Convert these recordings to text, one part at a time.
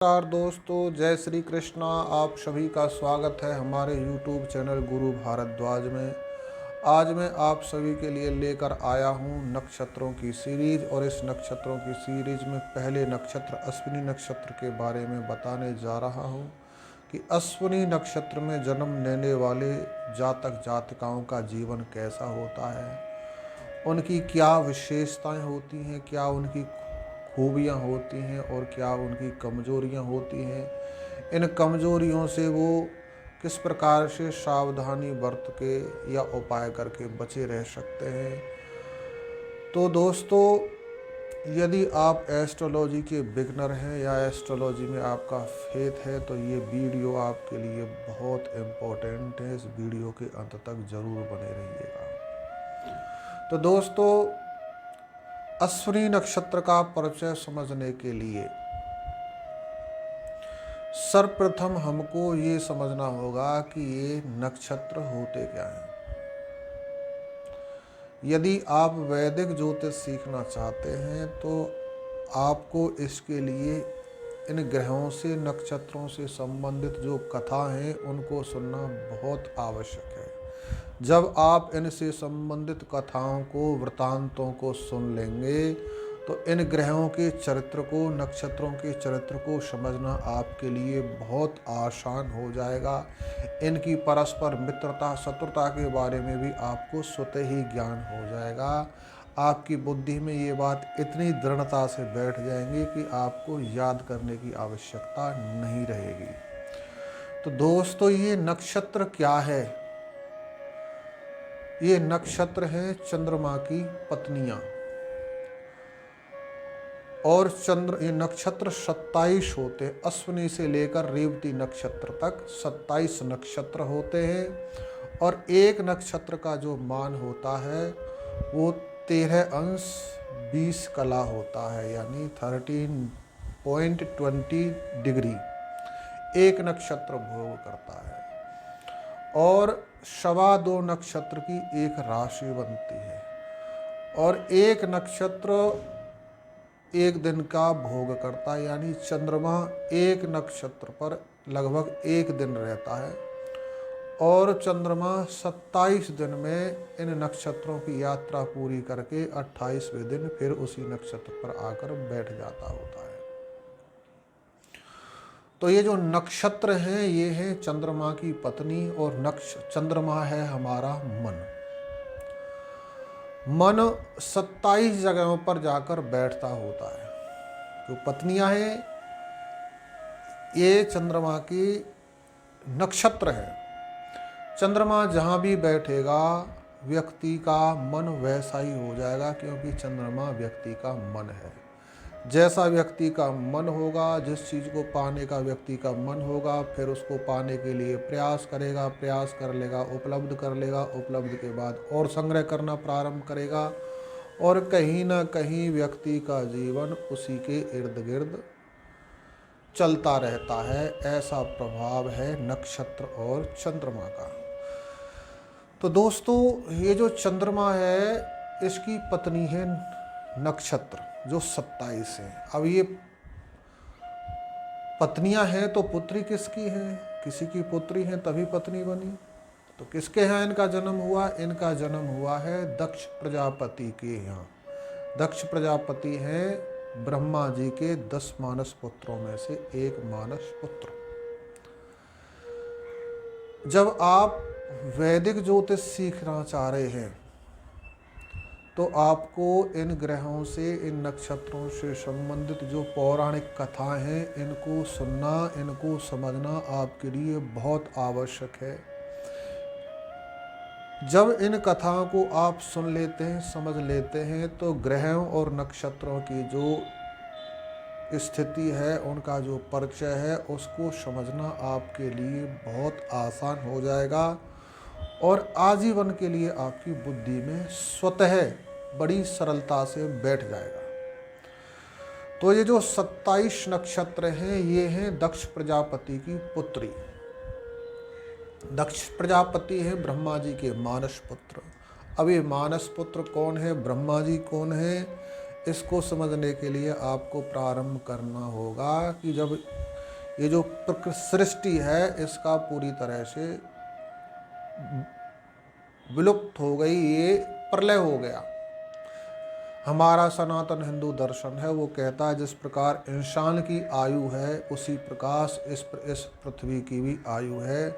नमस्कार दोस्तों, जय श्री कृष्णा। आप सभी का स्वागत है हमारे YouTube चैनल गुरु भारद्वाज में। आज मैं आप सभी के लिए लेकर आया हूँ नक्षत्रों की सीरीज, और इस नक्षत्रों की सीरीज में पहले नक्षत्र अश्विनी नक्षत्र के बारे में बताने जा रहा हूँ कि अश्विनी नक्षत्र में जन्म लेने वाले जातक जातिकाओं का जीवन कैसा होता है, उनकी क्या विशेषताएं होती हैं, क्या उनकी खूबियाँ होती हैं और क्या उनकी कमज़ोरियाँ होती हैं। इन कमज़ोरियों से वो किस प्रकार से सावधानी बरत के या उपाय करके बचे रह सकते हैं। तो दोस्तों, यदि आप एस्ट्रोलॉजी के बिगनर हैं या एस्ट्रोलॉजी में आपका फेथ है तो ये वीडियो आपके लिए बहुत इम्पोर्टेंट है। इस वीडियो के अंत तक ज़रूर बने रहिएगा। तो दोस्तों, अश्विनी नक्षत्र का परिचय समझने के लिए सर्वप्रथम हमको ये समझना होगा कि ये नक्षत्र होते क्या हैं। यदि आप वैदिक ज्योतिष सीखना चाहते हैं तो आपको इसके लिए इन ग्रहों से, नक्षत्रों से संबंधित जो कथा हैं उनको सुनना बहुत आवश्यक है। जब आप इनसे संबंधित कथाओं को, वृतांतों को सुन लेंगे तो इन ग्रहों के चरित्र को, नक्षत्रों के चरित्र को समझना आपके लिए बहुत आसान हो जाएगा। इनकी परस्पर मित्रता, शत्रुता के बारे में भी आपको स्वतः ही ज्ञान हो जाएगा। आपकी बुद्धि में ये बात इतनी दृढ़ता से बैठ जाएंगी कि आपको याद करने की आवश्यकता नहीं रहेगी। तो दोस्तों, ये नक्षत्र क्या है? ये नक्षत्र हैं चंद्रमा की पत्नियां। और ये नक्षत्र 27 होते हैं। अश्विनी से लेकर रेवती नक्षत्र तक 27 नक्षत्र होते हैं। और एक नक्षत्र का जो मान होता है वो 13 अंश 20 कला होता है, यानी 13.20 डिग्री एक नक्षत्र भोग करता है। और 2.25 नक्षत्र की एक राशि बनती है। और एक नक्षत्र एक दिन का भोग करता है, यानी चंद्रमा एक नक्षत्र पर लगभग एक दिन रहता है। और चंद्रमा 27 दिन में इन नक्षत्रों की यात्रा पूरी करके 28वें दिन फिर उसी नक्षत्र पर आकर बैठ जाता होता है। तो ये जो नक्षत्र हैं ये हैं चंद्रमा की पत्नी। और चंद्रमा है हमारा मन। मन 27 जगहों पर जाकर बैठता होता है। जो पत्नियां हैं ये चंद्रमा की नक्षत्र है। चंद्रमा जहाँ भी बैठेगा व्यक्ति का मन वैसा ही हो जाएगा, क्योंकि चंद्रमा व्यक्ति का मन है। जैसा व्यक्ति का मन होगा, जिस चीज़ को पाने का व्यक्ति का मन होगा, फिर उसको पाने के लिए प्रयास करेगा, प्रयास कर लेगा, उपलब्ध कर लेगा, उपलब्ध के बाद और संग्रह करना प्रारंभ करेगा। और कहीं ना कहीं व्यक्ति का जीवन उसी के इर्द गिर्द चलता रहता है। ऐसा प्रभाव है नक्षत्र और चंद्रमा का। तो दोस्तों, ये जो चंद्रमा है इसकी पत्नी है नक्षत्र, जो 27 है। अब ये पत्नियां हैं तो पुत्री किसकी है? किसी की पुत्री है तभी पत्नी बनी। तो किसके यहाँ इनका जन्म हुआ? इनका जन्म हुआ है दक्ष प्रजापति के यहाँ। दक्ष प्रजापति हैं ब्रह्मा जी के 10 मानस पुत्रों में से एक मानस पुत्र। जब आप वैदिक ज्योतिष सीखना चाह रहे हैं तो आपको इन ग्रहों से, इन नक्षत्रों से संबंधित जो पौराणिक कथाएं हैं इनको सुनना, इनको समझना आपके लिए बहुत आवश्यक है। जब इन कथाओं को आप सुन लेते हैं, समझ लेते हैं, तो ग्रहों और नक्षत्रों की जो स्थिति है, उनका जो परिचय है, उसको समझना आपके लिए बहुत आसान हो जाएगा। और आजीवन के लिए आपकी बुद्धि में स्वतः बड़ी सरलता से बैठ जाएगा। तो ये जो 27 नक्षत्र हैं ये हैं दक्ष प्रजापति की पुत्री। दक्ष प्रजापति है ब्रह्मा जी के मानस पुत्र। अब ये मानस पुत्र कौन है, ब्रह्मा जी कौन है, इसको समझने के लिए आपको प्रारंभ करना होगा कि जब ये जो सृष्टि है इसका पूरी तरह से विलुप्त हो गई, ये प्रलय हो गया। हमारा सनातन हिंदू दर्शन है वो कहता है जिस प्रकार इंसान की आयु है उसी प्रकार इस पृथ्वी की भी आयु है,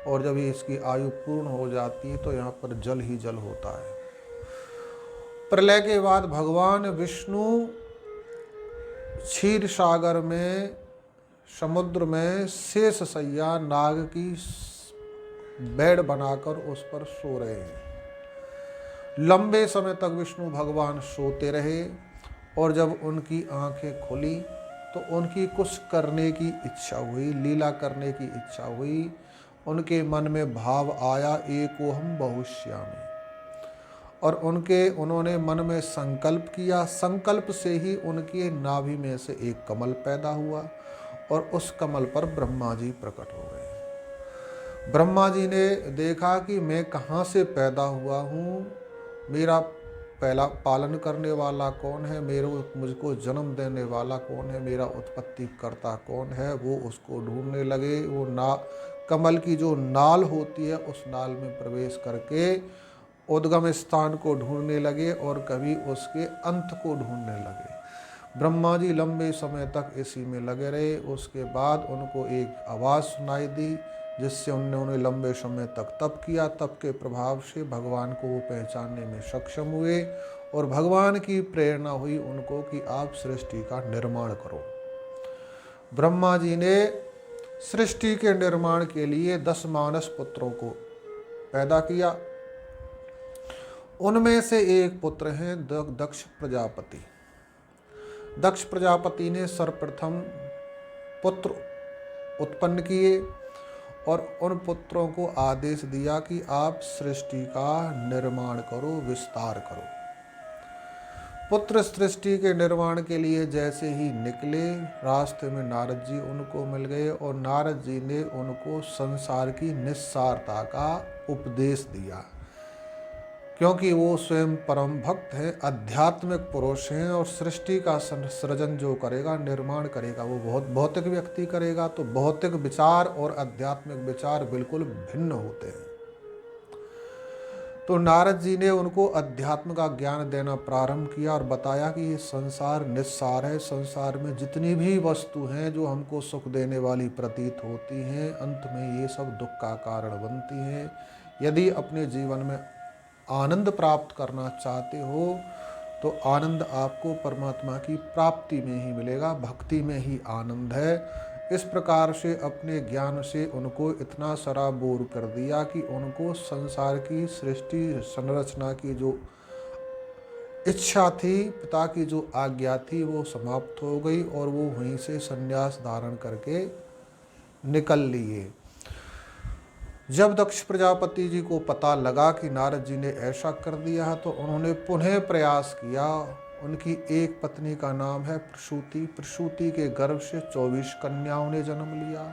और जब इसकी आयु पूर्ण हो जाती है तो यहाँ पर जल ही जल होता है। प्रलय के बाद भगवान विष्णु क्षीर सागर में, समुद्र में शेष शैया नाग की बेड बनाकर उस पर सो रहे हैं। लंबे समय तक विष्णु भगवान सोते रहे, और जब उनकी आंखें खुली तो उनकी कुछ करने की इच्छा हुई, लीला करने की इच्छा हुई। उनके मन में भाव आया एकोहम बहुश्यामी, और उन्होंने मन में संकल्प किया। संकल्प से ही उनके नाभि में से एक कमल पैदा हुआ, और उस कमल पर ब्रह्मा जी प्रकट हो गए। ब्रह्मा जी ने देखा कि मैं कहाँ से पैदा हुआ हूँ, मेरा पहला पालन करने वाला कौन है, मुझको जन्म देने वाला कौन है, मेरा उत्पत्ति करता कौन है। वो उसको ढूंढने लगे। वो कमल की जो नाल होती है उस नाल में प्रवेश करके उद्गम स्थान को ढूंढने लगे, और कभी उसके अंत को ढूंढने लगे। ब्रह्मा जी लंबे समय तक इसी में लगे रहे। उसके बाद उनको एक आवाज़ सुनाई दी, जिससे उन्होंने लंबे समय तक तप किया। तप के प्रभाव से भगवान को वो पहचानने में सक्षम हुए, और भगवान की प्रेरणा हुई उनको कि आप सृष्टि का निर्माण करो। ब्रह्मा जी ने सृष्टि के निर्माण के लिए 10 मानस पुत्रों को पैदा किया। उनमें से एक पुत्र हैं दक्ष प्रजापति। दक्ष प्रजापति ने सर्वप्रथम पुत्र उत्पन्न किए, और उन पुत्रों को आदेश दिया कि आप सृष्टि का निर्माण करो, विस्तार करो। पुत्र सृष्टि के निर्माण के लिए जैसे ही निकले, रास्ते में नारद जी उनको मिल गए, और नारद जी ने उनको संसार की निस्सारता का उपदेश दिया। क्योंकि वो स्वयं परम भक्त हैं, आध्यात्मिक पुरुष हैं, और सृष्टि का सृजन जो करेगा, निर्माण करेगा, वो बहुत भौतिक व्यक्ति करेगा। तो भौतिक विचार और आध्यात्मिक विचार बिल्कुल भिन्न होते हैं। तो नारद जी ने उनको अध्यात्म का ज्ञान देना प्रारंभ किया, और बताया कि ये संसार निस्सार है। संसार में जितनी भी वस्तु हैं जो हमको सुख देने वाली प्रतीत होती हैं, अंत में ये सब दुख का कारण बनती हैं। यदि अपने जीवन में आनंद प्राप्त करना चाहते हो तो आनंद आपको परमात्मा की प्राप्ति में ही मिलेगा, भक्ति में ही आनंद है। इस प्रकार से अपने ज्ञान से उनको इतना सराबोर कर दिया कि उनको संसार की सृष्टि संरचना की जो इच्छा थी, पिता की जो आज्ञा थी, वो समाप्त हो गई, और वो वहीं से संन्यास धारण करके निकल लिए। जब दक्ष प्रजापति जी को पता लगा कि नारद जी ने ऐसा कर दिया है, तो उन्होंने पुनः प्रयास किया। उनकी एक पत्नी का नाम है प्रसूति। प्रसूति के गर्भ से 24 कन्याओं ने जन्म लिया,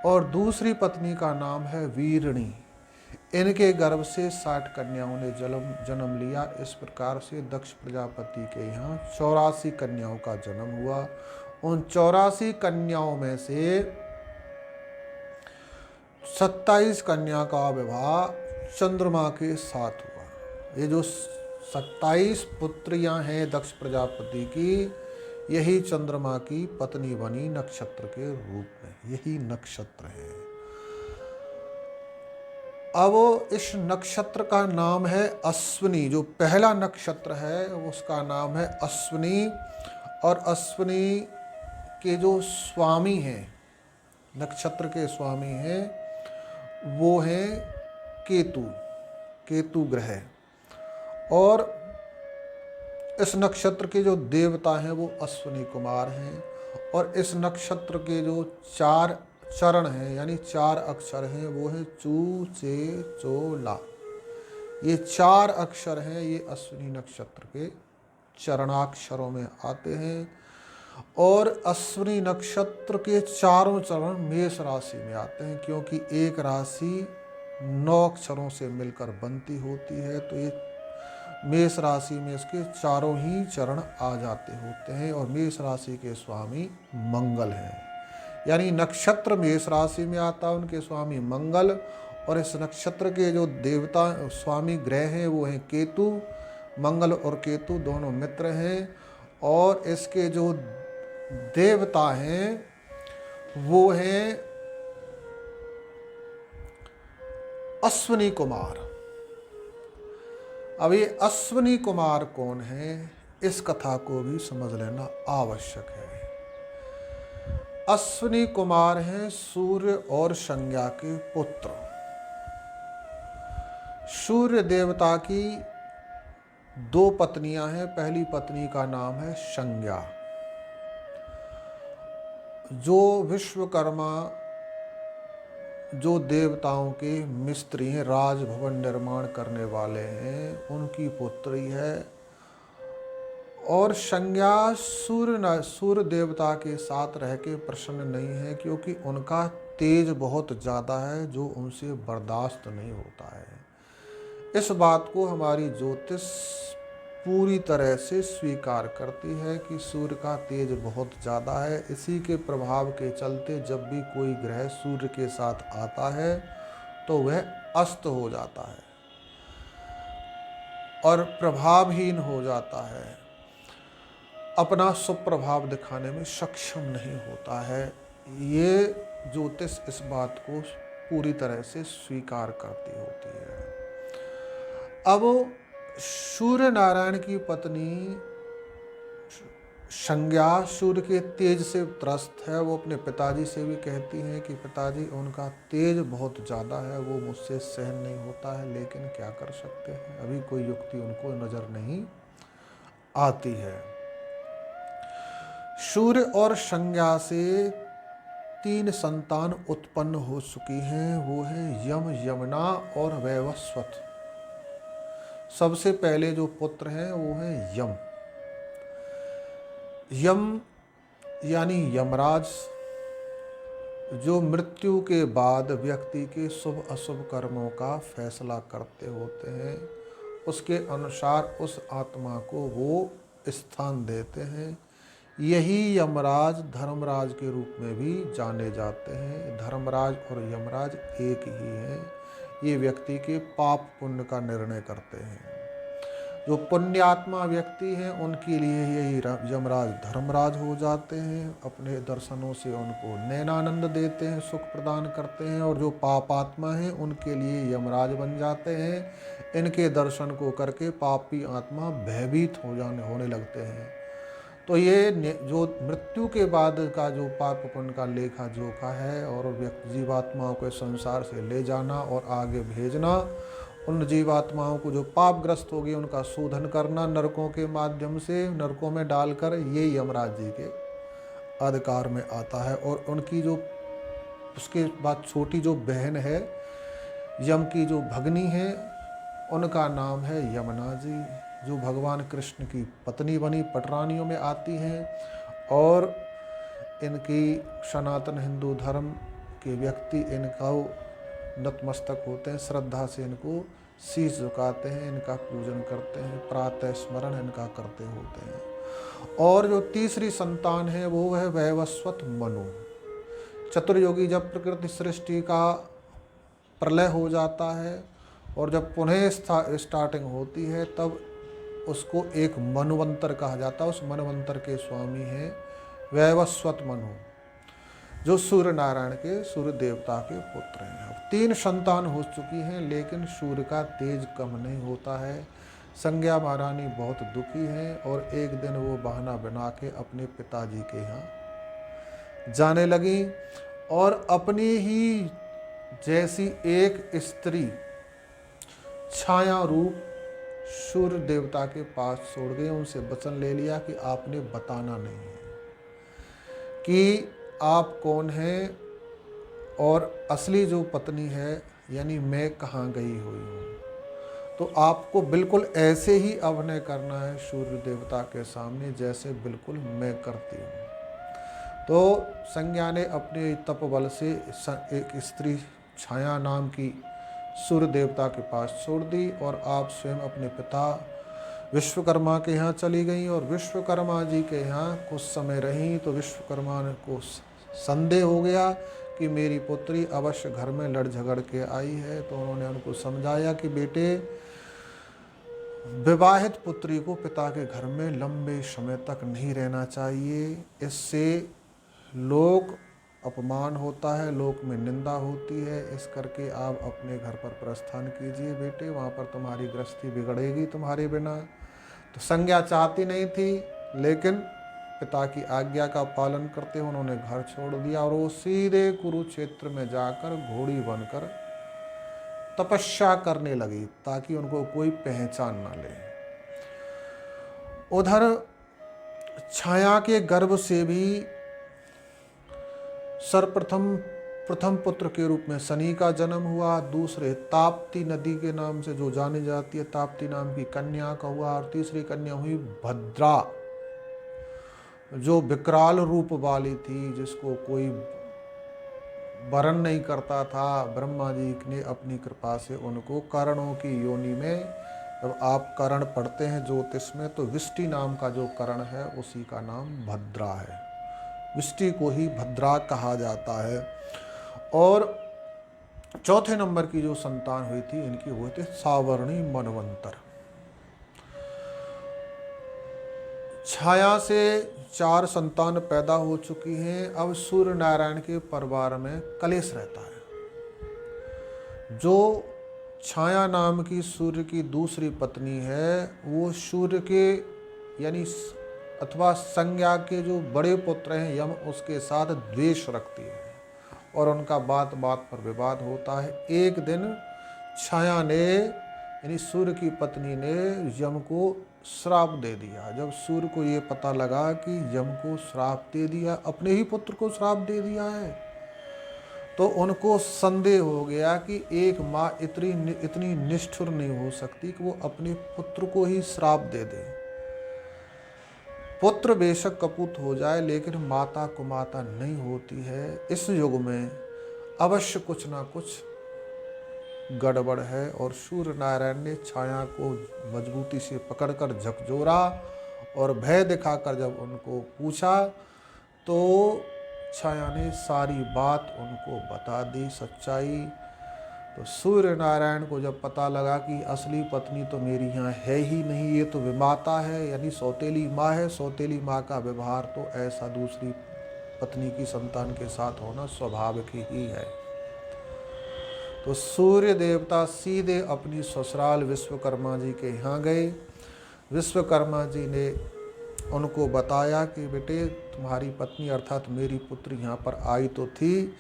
और दूसरी पत्नी का नाम है वीरणी। इनके गर्भ से 60 कन्याओं ने जन्म लिया। इस प्रकार से दक्ष प्रजापति के यहाँ 84 कन्याओं का जन्म हुआ। उन 84 कन्याओं में से 27 कन्या का विवाह चंद्रमा के साथ हुआ। ये जो 27 पुत्रियां हैं दक्ष प्रजापति की, यही चंद्रमा की पत्नी बनी नक्षत्र के रूप में। यही नक्षत्र है। अब इस नक्षत्र का नाम है अश्विनी। जो पहला नक्षत्र है उसका नाम है अश्विनी, और अश्विनी के जो स्वामी हैं, नक्षत्र के स्वामी हैं, वो हैं केतु ग्रह। और इस नक्षत्र के जो देवता हैं वो अश्विनी कुमार हैं। और इस नक्षत्र के जो 4 चरण हैं, यानी 4 अक्षर हैं, वो है चू चे चो ला। ये 4 अक्षर हैं, ये अश्विनी नक्षत्र के चरणाक्षरों में आते हैं। और अश्विनी नक्षत्र के चारों चरण मेष राशि में आते हैं, क्योंकि एक राशि 9 अक्षरों से मिलकर बनती होती है। तो ये मेष राशि में इसके चारों ही चरण आ जाते होते हैं, और मेष राशि के स्वामी मंगल हैं। यानी नक्षत्र मेष राशि में आता है, उनके स्वामी मंगल, और इस नक्षत्र के जो देवता स्वामी ग्रह हैं वो हैं केतु। मंगल और केतु दोनों मित्र हैं, और इसके जो देवता हैं वो हैं अश्विनी कुमार। अब ये अश्विनी कुमार कौन है, इस कथा को भी समझ लेना आवश्यक है। अश्विनी कुमार हैं सूर्य और संज्ञा के पुत्र। सूर्य देवता की 2 पत्नियां हैं। पहली पत्नी का नाम है संज्ञा, जो विश्वकर्मा जो देवताओं के मिस्त्री हैं, राजभवन निर्माण करने वाले हैं, उनकी पुत्री है। और संज्ञा सूर्य देवता के साथ रह के प्रसन्न नहीं है, क्योंकि उनका तेज बहुत ज़्यादा है जो उनसे बर्दाश्त नहीं होता है। इस बात को हमारी ज्योतिष पूरी तरह से स्वीकार करती है कि सूर्य का तेज बहुत ज़्यादा है। इसी के प्रभाव के चलते जब भी कोई ग्रह सूर्य के साथ आता है तो वह अस्त हो जाता है और प्रभावहीन हो जाता है, अपना सुप्रभाव दिखाने में सक्षम नहीं होता है। ये ज्योतिष इस बात को पूरी तरह से स्वीकार करती होती है। अब सूर्य नारायण की पत्नी संज्ञा सूर्य के तेज से त्रस्त है। वो अपने पिताजी से भी कहती हैं कि पिताजी, उनका तेज बहुत ज़्यादा है, वो मुझसे सहन नहीं होता है, लेकिन क्या कर सकते हैं, अभी कोई युक्ति उनको नज़र नहीं आती है। सूर्य और संज्ञा से 3 संतान उत्पन्न हो चुकी हैं। वो है यम, यमुना और वैवस्वत। सबसे पहले जो पुत्र हैं वो है यम। यम यानी यमराज, जो मृत्यु के बाद व्यक्ति के शुभ अशुभ कर्मों का फैसला करते होते हैं। उसके अनुसार उस आत्मा को वो स्थान देते हैं। यही यमराज धर्मराज के रूप में भी जाने जाते हैं। धर्मराज और यमराज एक ही हैं। ये व्यक्ति के पाप पुण्य का निर्णय करते हैं। जो पुण्यात्मा व्यक्ति हैं उनके लिए यही यमराज धर्मराज हो जाते हैं। अपने दर्शनों से उनको नैनानंद देते हैं, सुख प्रदान करते हैं। और जो पापात्मा हैं उनके लिए यमराज बन जाते हैं। इनके दर्शन को करके पापी आत्मा भयभीत होने लगते हैं। तो ये जो मृत्यु के बाद का जो पाप पुण्य का लेखा जोखा है, और व्यक्ति जीवात्माओं को संसार से ले जाना और आगे भेजना, उन जीवात्माओं को जो पापग्रस्त हो गए उनका शोधन करना नरकों के माध्यम से, नरकों में डालकर, ये यमराज जी के अधिकार में आता है। और उनकी जो उसके बाद छोटी जो बहन है, यम की जो भगनी है, उनका नाम है यमुना जी, जो भगवान कृष्ण की पत्नी बनी पटरानियों में आती हैं। और इनकी सनातन हिंदू धर्म के व्यक्ति इनका नतमस्तक होते हैं, श्रद्धा से इनको शीश झुकाते हैं, इनका पूजन करते हैं, प्रातः स्मरण इनका करते होते हैं। और जो तीसरी संतान है वो है वैवस्वत मनु। चतुर्योगी जब प्रकृति सृष्टि का प्रलय हो जाता है और जब पुनः स्टार्टिंग होती है, तब उसको एक मन्वंतर कहा जाता है। उस मन्वंतर के स्वामी हैं वैवस्वत मनु, जो सूर्य नारायण के, सूर्य देवता के पुत्र हैं। अब 3 संतान हो चुकी हैं, लेकिन सूर्य का तेज कम नहीं होता है। संज्ञा महारानी बहुत दुखी हैं और एक दिन वो बहाना बना के अपने पिताजी के यहाँ जाने लगी और अपनी ही जैसी एक स्त्री छाया रूप सूर्य देवता के पास छोड़ गए। उनसे वचन ले लिया कि आपने बताना नहीं है कि आप कौन हैं और असली जो पत्नी है यानी मैं कहाँ गई हुई हूँ। तो आपको बिल्कुल ऐसे ही अभिनय करना है सूर्य देवता के सामने जैसे बिल्कुल मैं करती हूँ। तो संज्ञा ने अपने तप बल से एक स्त्री छाया नाम की सूर्य देवता के पास छोड़ दी और आप स्वयं अपने पिता विश्वकर्मा के यहाँ चली गई। और विश्वकर्मा जी के यहाँ कुछ समय रही तो विश्वकर्मा को संदेह हो गया कि मेरी पुत्री अवश्य घर में लड़ झगड़ के आई है। तो उन्होंने उनको समझाया कि बेटे, विवाहित पुत्री को पिता के घर में लंबे समय तक नहीं रहना चाहिए, इससे लोक अपमान होता है, लोक में निंदा होती है। इस करके आप अपने घर पर प्रस्थान कीजिए बेटे, वहाँ पर तुम्हारी गृहस्थी बिगड़ेगी तुम्हारे बिना। तो संज्ञा चाहती नहीं थी, लेकिन पिता की आज्ञा का पालन करते हुए उन्होंने घर छोड़ दिया और वो सीधे कुरुक्षेत्र में जाकर घोड़ी बनकर तपस्या करने लगी ताकि उनको कोई पहचान ना ले। उधर छाया के गर्भ से भी प्रथम पुत्र के रूप में शनि का जन्म हुआ। दूसरे ताप्ती नदी के नाम से जो जानी जाती है, ताप्ती नाम की कन्या का हुआ। और तीसरी कन्या हुई भद्रा, जो विकराल रूप वाली थी, जिसको कोई वरण नहीं करता था। ब्रह्मा जी ने अपनी कृपा से उनको कर्णों की योनि में, जब आप कर्ण पढ़ते हैं ज्योतिष में, तो विष्टि नाम का जो कर्ण है उसी का नाम भद्रा है। विष्टि को ही भद्रा कहा जाता है। और चौथे नंबर की जो संतान हुई थी इनकी हुए थे सावर्णी मनवंतर। छाया से 4 संतान पैदा हो चुकी हैं। अब सूर्य नारायण के परिवार में कलेश रहता है। जो छाया नाम की सूर्य की दूसरी पत्नी है, वो सूर्य के यानी अथवा संज्ञा के जो बड़े पुत्र हैं यम, उसके साथ द्वेष रखती है और उनका बात बात पर विवाद होता है। एक दिन छाया ने यानी सूर्य की पत्नी ने यम को श्राप दे दिया। जब सूर्य को ये पता लगा कि यम को श्राप दे दिया, अपने ही पुत्र को श्राप दे दिया है, तो उनको संदेह हो गया कि एक माँ इतनी निष्ठुर नहीं हो सकती कि वो अपने पुत्र को ही श्राप दे दे। पुत्र बेशक कपूत हो जाए, लेकिन माता कुमाता नहीं होती है। इस युग में अवश्य कुछ ना कुछ गड़बड़ है। और सूर्य नारायण ने छाया को मजबूती से पकड़कर झकझोरा और भय दिखाकर जब उनको पूछा, तो छाया ने सारी बात उनको बता दी, सच्चाई। तो सूर्य नारायण को जब पता लगा कि असली पत्नी तो मेरी यहाँ है ही नहीं, ये तो विमाता है, यानी सौतेली माँ है। सौतेली माँ का व्यवहार तो ऐसा दूसरी पत्नी की संतान के साथ होना स्वाभाविक ही है। तो सूर्य देवता सीधे अपनी ससुराल विश्वकर्मा जी के यहाँ गए। विश्वकर्मा जी ने उनको बताया कि बेटे, तुम्हारी पत्नी अर्थात मेरी पुत्री यहाँ पर आई तो थी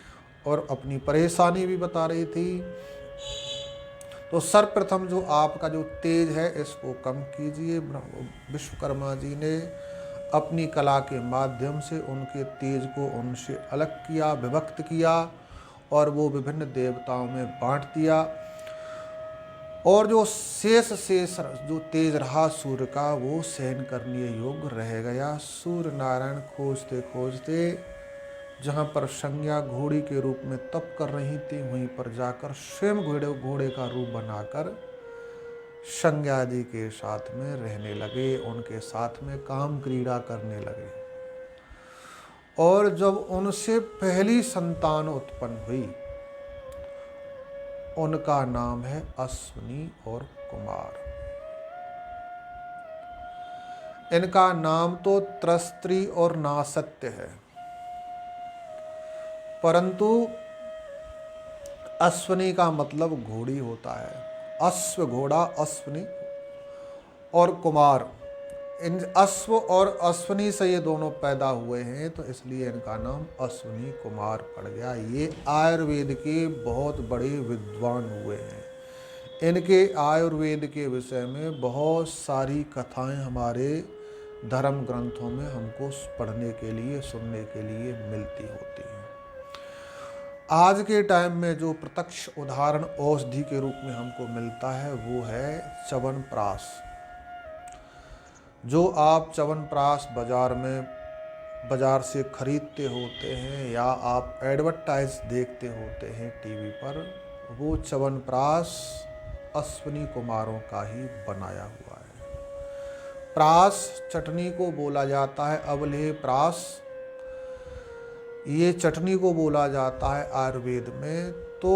और अपनी परेशानी भी बता रही थी। तो सर्वप्रथम जो आपका जो तेज है इसको कम कीजिए। विश्वकर्मा जी ने अपनी कला के माध्यम से उनके तेज को उनसे अलग किया, विभक्त किया और वो विभिन्न देवताओं में बांट दिया। और जो शेष जो तेज रहा सूर्य का, वो सहन करने योग्य रह गया। सूर्य नारायण खोजते खोजते जहाँ पर संज्ञा घोड़ी के रूप में तप कर रही थी, वहीं पर जाकर स्वयं घोड़े का रूप बनाकर संज्ञा जी के साथ में रहने लगे, उनके साथ में काम क्रीड़ा करने लगे। और जब उनसे पहली संतान उत्पन्न हुई, उनका नाम है अश्विनी और कुमार। इनका नाम तो त्रस्त्री और नासत्य है, परंतु अश्विनी का मतलब घोड़ी होता है। अश्व घोड़ा, अश्विनी और कुमार, इन अश्व और अश्विनी से ये दोनों पैदा हुए हैं, तो इसलिए इनका नाम अश्विनी कुमार पड़ गया। ये आयुर्वेद के बहुत बड़े विद्वान हुए हैं। इनके आयुर्वेद के विषय में बहुत सारी कथाएं हमारे धर्म ग्रंथों में हमको पढ़ने के लिए, सुनने के लिए मिलती होती हैं। आज के टाइम में जो प्रत्यक्ष उदाहरण औषधि के रूप में हमको मिलता है वो है च्यवनप्राश। जो आप च्यवनप्राश बाजार से खरीदते होते हैं या आप एडवर्टाइज देखते होते हैं टीवी पर, वो च्यवनप्राश अश्विनी कुमारों का ही बनाया हुआ है। प्राश चटनी को बोला जाता है अवलेह प्राश। ये चटनी को बोला जाता है आयुर्वेद में। तो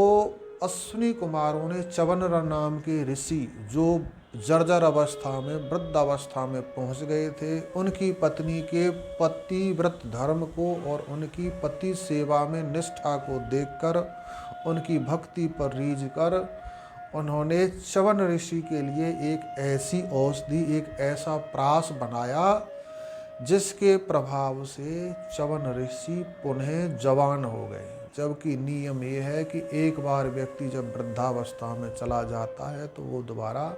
अश्विनी कुमारों ने च्यवनर नाम के ऋषि जो जर्जर अवस्था में, वृद्ध अवस्था में पहुंच गए थे, उनकी पत्नी के पतिव्रत धर्म को और उनकी पति सेवा में निष्ठा को देखकर, उनकी भक्ति पर रीझ कर उन्होंने च्यवन ऋषि के लिए एक ऐसी औषधि, एक ऐसा प्रास बनाया जिसके प्रभाव से च्यवन ऋषि पुनः जवान हो गए। जबकि नियम ये है कि एक बार व्यक्ति जब वृद्धावस्था में चला जाता है तो वो दोबारा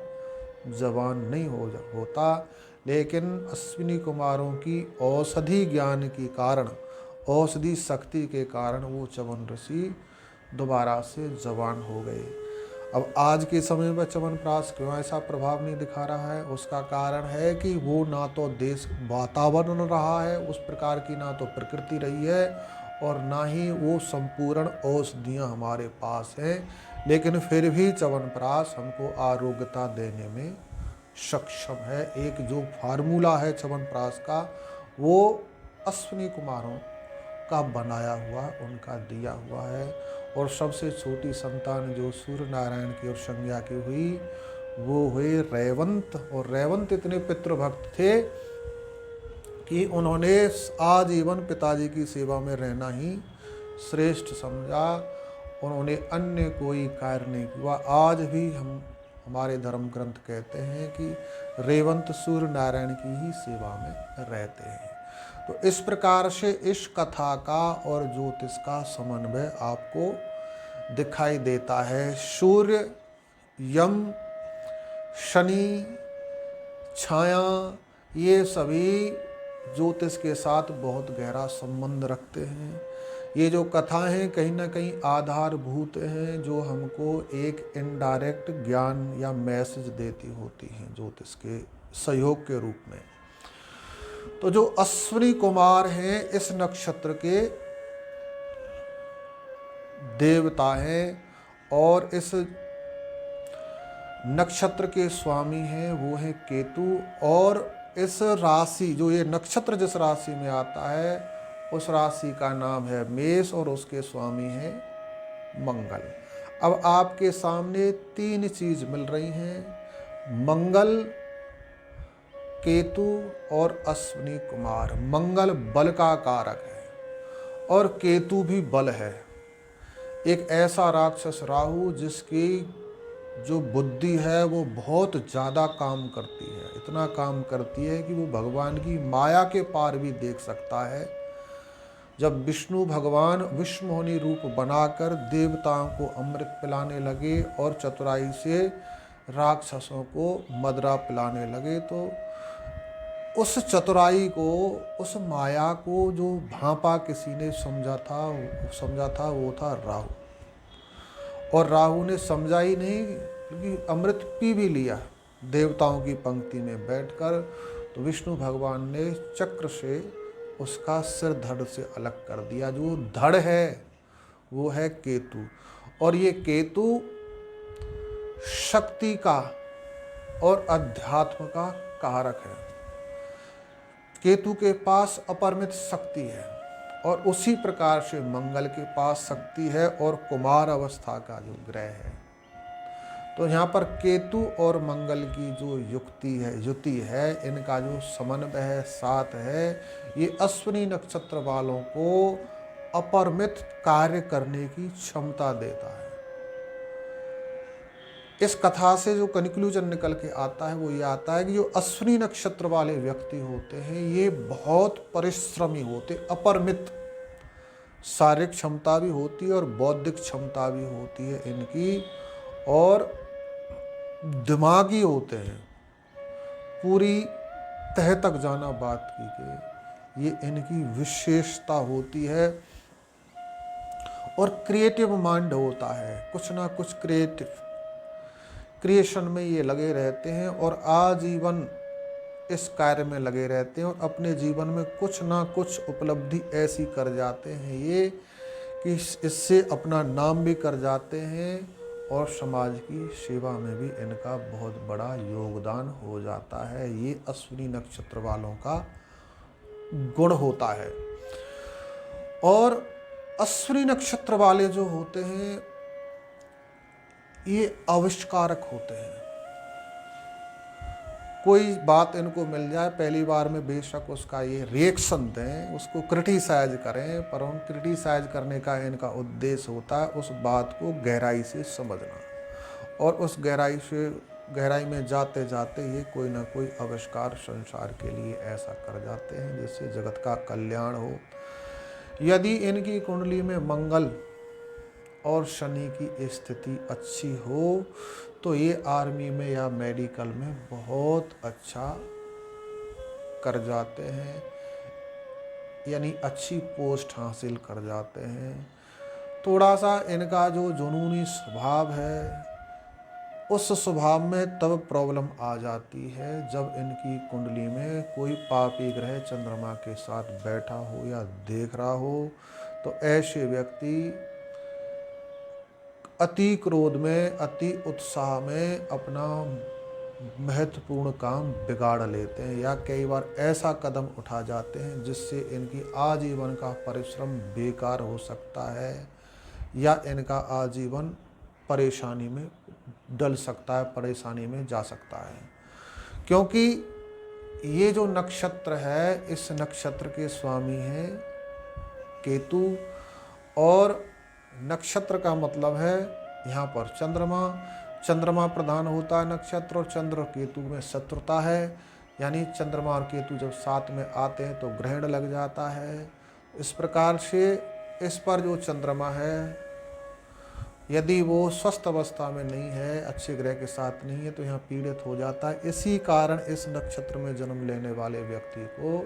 जवान नहीं होता, लेकिन अश्विनी कुमारों की औषधि ज्ञान के कारण, औषधि शक्ति के कारण वो च्यवन ऋषि दोबारा से जवान हो गए। अब आज के समय में च्यवनप्राश क्यों ऐसा प्रभाव नहीं दिखा रहा है? उसका कारण है कि वो ना तो देश वातावरण रहा है उस प्रकार की, ना तो प्रकृति रही है, और ना ही वो संपूर्ण औषधियाँ हमारे पास हैं। लेकिन फिर भी च्यवनप्राश हमको आरोग्यता देने में सक्षम है। एक जो फार्मूला है च्यवनप्राश का, वो अश्विनी कुमारों का बनाया हुआ, उनका दिया हुआ है। और सबसे छोटी संतान जो सूर्य नारायण की ओर संज्ञा की हुई, वो हुए रेवंत। और रेवंत इतने पितृभक्त थे कि उन्होंने आजीवन पिताजी की सेवा में रहना ही श्रेष्ठ समझा। उन्होंने अन्य कोई कार्य नहीं किया। आज भी हमारे धर्म ग्रंथ कहते हैं कि रेवंत सूर्य नारायण की ही सेवा में रहते हैं। तो इस प्रकार से इस कथा का और ज्योतिष का समन्वय आपको दिखाई देता है। सूर्य, यम, शनि, छाया, ये सभी ज्योतिष के साथ बहुत गहरा संबंध रखते हैं। ये जो कथा हैं कहीं ना कहीं आधारभूत हैं, जो हमको एक इनडायरेक्ट ज्ञान या मैसेज देती होती हैं ज्योतिष के सहयोग के रूप में। तो जो अश्विनी कुमार हैं इस नक्षत्र के देवता हैं, और इस नक्षत्र के स्वामी हैं वो है केतु। और इस राशि, जो ये नक्षत्र जिस राशि में आता है उस राशि का नाम है मेष, और उसके स्वामी हैं मंगल। अब आपके सामने तीन चीज मिल रही हैं, मंगल, केतु और अश्विनी कुमार। मंगल बल का कारक है और केतु भी बल है। एक ऐसा राक्षस राहु जिसकी जो बुद्धि है वो बहुत ज़्यादा काम करती है, इतना काम करती है कि वो भगवान की माया के पार भी देख सकता है। जब विष्णु भगवान विश्वमोहिनी रूप बनाकर देवताओं को अमृत पिलाने लगे और चतुराई से राक्षसों को मदरा पिलाने लगे, तो उस चतुराई को, उस माया को जो भांपा किसी ने समझा था वो था राहु। और राहु ने समझा ही नहीं, क्योंकि अमृत पी भी लिया देवताओं की पंक्ति में बैठकर। तो विष्णु भगवान ने चक्र से उसका सिर धड़ से अलग कर दिया। जो धड़ है वो है केतु, और ये केतु शक्ति का और अध्यात्म का कारक है। केतु के पास अपरिमित शक्ति है, और उसी प्रकार से मंगल के पास शक्ति है, और कुमार अवस्था का जो ग्रह है। तो यहाँ पर केतु और मंगल की जो युति है, इनका जो समन्वय है, साथ है, ये अश्विनी नक्षत्र वालों को अपरिमित कार्य करने की क्षमता देता है। इस कथा से जो कंक्लूजन निकल के आता है वो ये आता है कि जो अश्विनी नक्षत्र वाले व्यक्ति होते हैं ये बहुत परिश्रमी होते, अपरिमित शारीरिक क्षमता भी होती है और बौद्धिक क्षमता भी होती है इनकी, और दिमागी होते हैं, पूरी तह तक जाना बात की के, ये इनकी विशेषता होती है। और क्रिएटिव माइंड होता है, कुछ ना कुछ क्रिएशन में ये लगे रहते हैं और आजीवन इस कार्य में लगे रहते हैं, और अपने जीवन में कुछ ना कुछ उपलब्धि ऐसी कर जाते हैं ये कि इससे अपना नाम भी कर जाते हैं, और समाज की सेवा में भी इनका बहुत बड़ा योगदान हो जाता है। ये अश्विनी नक्षत्र वालों का गुण होता है। और अश्विनी नक्षत्र वाले जो होते हैं ये आविष्कारक होते हैं। कोई बात इनको मिल जाए पहली बार में बेशक उसका ये रिएक्शन दें, उसको क्रिटिसाइज करें, पर उन क्रिटिसाइज करने का इनका उद्देश्य होता है उस बात को गहराई से समझना, और उस गहराई में जाते जाते ये कोई ना कोई आविष्कार संसार के लिए ऐसा कर जाते हैं जिससे जगत का कल्याण हो। यदि इनकी कुंडली में मंगल और शनि की स्थिति अच्छी हो तो ये आर्मी में या मेडिकल में बहुत अच्छा कर जाते हैं, यानी अच्छी पोस्ट हासिल कर जाते हैं। थोड़ा सा इनका जो जुनूनी स्वभाव है उस स्वभाव में तब प्रॉब्लम आ जाती है जब इनकी कुंडली में कोई पापी ग्रह चंद्रमा के साथ बैठा हो या देख रहा हो। तो ऐसे व्यक्ति अति क्रोध में, अति उत्साह में अपना महत्वपूर्ण काम बिगाड़ लेते हैं या कई बार ऐसा कदम उठा जाते हैं जिससे इनकी आजीवन का परिश्रम बेकार हो सकता है या इनका आजीवन परेशानी में डल सकता है, परेशानी में जा सकता है। क्योंकि ये जो नक्षत्र है इस नक्षत्र के स्वामी हैं केतु, और नक्षत्र का मतलब है यहाँ पर चंद्रमा प्रधान होता है नक्षत्र, और चंद्र और केतु में शत्रुता है, यानी चंद्रमा और केतु जब साथ में आते हैं तो ग्रहण लग जाता है। इस प्रकार से इस पर जो चंद्रमा है यदि वो स्वस्थ अवस्था में नहीं है, अच्छे ग्रह के साथ नहीं है, तो यहाँ पीड़ित हो जाता है। इसी कारण इस नक्षत्र में जन्म लेने वाले व्यक्ति को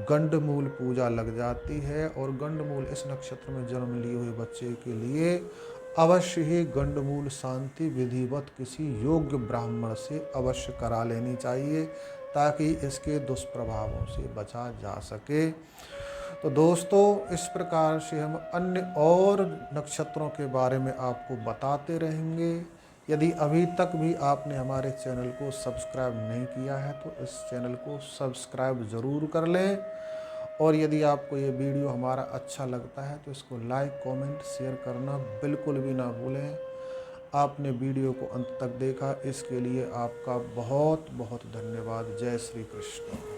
गंडमूल पूजा लग जाती है, और गंडमूल इस नक्षत्र में जन्म लिए हुए बच्चे के लिए अवश्य ही गंडमूल शांति विधिवत किसी योग्य ब्राह्मण से अवश्य करा लेनी चाहिए ताकि इसके दुष्प्रभावों से बचा जा सके। तो दोस्तों इस प्रकार से हम अन्य और नक्षत्रों के बारे में आपको बताते रहेंगे। यदि अभी तक भी आपने हमारे चैनल को सब्सक्राइब नहीं किया है तो इस चैनल को सब्सक्राइब ज़रूर कर लें, और यदि आपको ये वीडियो हमारा अच्छा लगता है तो इसको लाइक, कमेंट, शेयर करना बिल्कुल भी ना भूलें। आपने वीडियो को अंत तक देखा इसके लिए आपका बहुत बहुत धन्यवाद। जय श्री कृष्ण।